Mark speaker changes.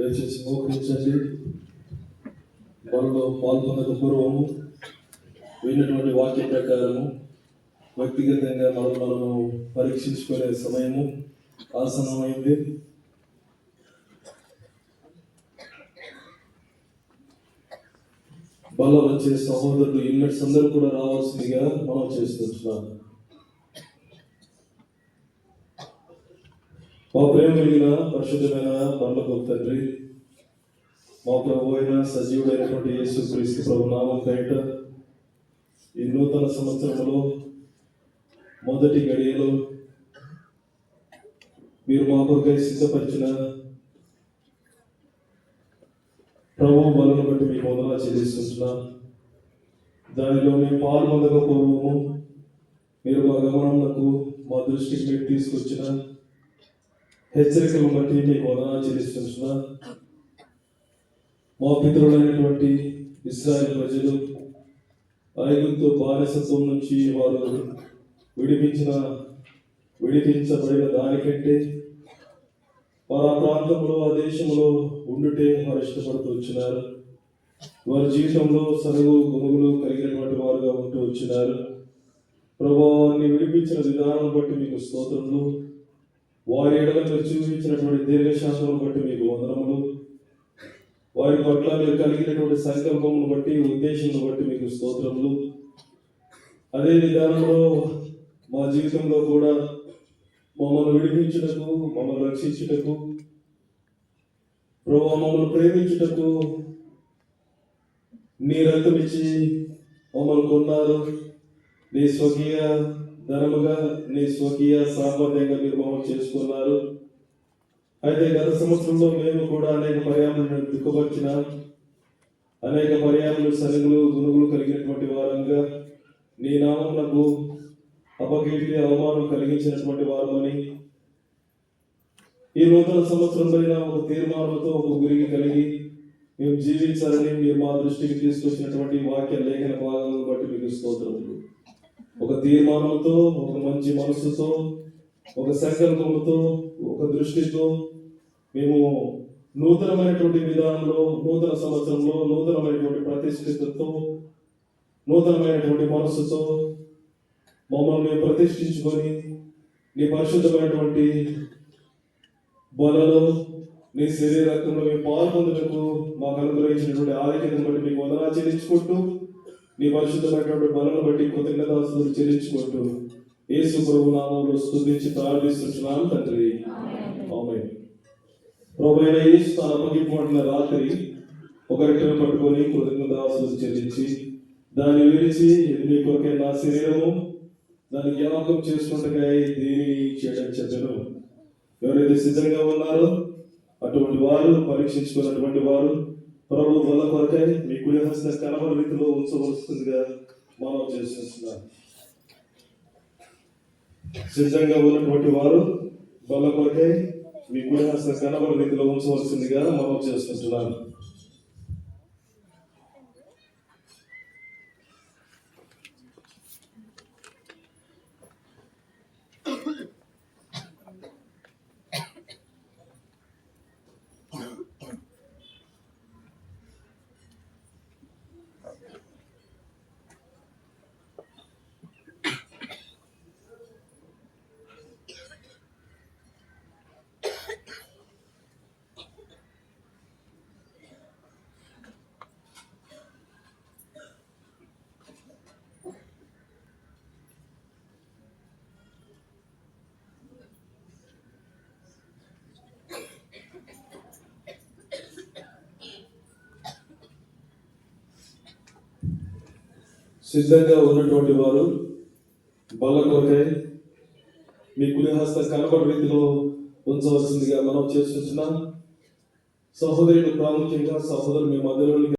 Speaker 1: దయచేసి మోకరించండి. బలలో పాల్గొనక పూర్వము విన్నటువంటి వాక్య ప్రకారము వ్యక్తిగతంగా మనము పరీక్షించుకునే సమయము ఆసన్నమైంది. బలలో వచ్చే సహోదరులు ఇన్వెట్స్ అందరూ కూడా రావాల్సిందిగా మనం చేస్తున్నాం. మా ప్రేమ కలిగిన పరిశుద్ధమైన పరలోక తండ్రి, మా ప్రభు అయిన సజీవుడైనటువంటి యేసుక్రీస్తు ప్రభు నామం పేరిట ఈ నూతన సంవత్సరంలో మొదటి గడియలో మీరు మా కొరకై సిద్ధపరిచిన ప్రభు బలను బట్టి మీకు వందనాలు చెల్లిస్తున్నాం. దానిలో మేము పాల్గొనక పూర్వము మీరు మా గమనంకు మా దృష్టికి మీరు తీసుకొచ్చిన హెచ్చరికలను బట్టి మీకు వందనాలు చెల్లిస్తున్నాం. మా పితరులైనటువంటి ఇశ్రాయేలు ప్రజలు ఐగుప్తు బానిసత్వం నుంచి వారు విడిపించబడిన దానికంటే వారు ఆ ప్రాంతంలో ఆ దేశంలో ఉండుటే వారు ఇష్టపడుతూ వచ్చినారు. వారి జీవితంలో సరుగు గునుగులు కలిగినటువంటి వారుగా ఉంటూ వచ్చినారు. ప్రభువాన్ని విడిపించిన విధానం బట్టి మీకు స్తోత్రములు. వారి ఎడల మీరు చూపించినటువంటి దీర్ఘశాస్త్రం బట్టి మీకు వందనములు. వారి పట్ల మీరు కలిగినటువంటి సంకల్పమును బట్టి ఉద్దేశం బట్టి మీకు స్తోత్రములు. అదే విధానంలో మా జీవితంలో కూడా మమ్మల్ని విడిపించుటకు, మమ్మల్ని రక్షించుటకు, ప్రభువా మమ్మల్ని ప్రేమించుటకు నీ రక్తం ఇచ్చి మమ్మల్ని కొన్నారు. నీ స్వకీయ ధనముగా, నీ స్వకీయ సామర్థ్యంగా మీరు మమ్మల్ని చేసుకున్నారు. అయితే గత సంవత్సరంలో మేము కూడా అనేక పర్యాలను దుఃఖపరిచిన, అనేక పర్యాలు సరుగులు గునుగులు కలిగినటువంటి వారంగా నీ నామమునకు అపకీర్తి అవమానం కలిగించినటువంటి వారమని ఈ నూతన సంవత్సరం పైన ఒక తీర్మానంతో ఒక గురికి కలిగి మేము జీవించాలని మీరు మా దృష్టికి తీసుకొచ్చినటువంటి వాక్య లేఖన భాగాలను బట్టి మీకు స్తోత్రములు. ఒక తీర్మానంతో, ఒక మంచి మనసుతో, ఒక సంకల్పంతో, ఒక దృష్టితో మేము నూతనమైనటువంటి విధానంలో, నూతన సంవత్సరంలో నూతనమైనటువంటి ప్రతిష్ఠితతో, నూతనమైనటువంటి మనసుతో మమ్మల్ని మేము ప్రతిష్ఠించుకొని నీ పరిశుద్ధమైనటువంటి బలలో, నీ శరీర రక్తంలో మేము పాల్పొందుటకు మాకు అనుగ్రహించినటువంటి ఆధిక్యతను బట్టి మీకు వందనాలు చెల్లించుకుంటూ, నీ పరిశుద్ధమైనటువంటి బలను బట్టి కృతజ్ఞతాస్తుతులు చెల్లించుకుంటూ యేసు ప్రభు నామములో స్తుతించి ప్రార్థిస్తున్నాను తండ్రి. ఆమేన్. ప్రభువైన యేసు తన అప్పగింపబడిన రాత్రి ఒక రొట్టెను పట్టుకొని కృతజ్ఞతాస్తుతులు చెల్లించి దాన్ని విరిచి, ఇది మీ కొరకే నా శరీరము, దాన్ని జ్ఞాపకం చేసుకుంటకై దీన్ని చేయడం చెప్పాను. ఎవరైతే సిద్ధంగా ఉన్నారో అటువంటి వారు, పరీక్షించుకున్నటువంటి వారు ప్రభు బల కొరకై మీ కుడి హస్తం కనబడి రీతిలో ఉంచవలసిందిగా మనం చేస్తున్నాం. సిద్ధంగా ఉన్నటువంటి వారు బల కొరకై మీ కుడి హస్తం కనబడి రీతిలో ఉంచవలసిందిగా మనం చేస్తున్నాం. సిద్ధంగా ఉన్నటువంటి వారు బల కొరకై మీ కుడి హస్తం కనబడి రీతిలో ఉంచవలసిందిగా మనం చేస్తున్నాం. సహోదరులు ప్రాముఖ్యంగా సహోదరులు మీ మధ్యలో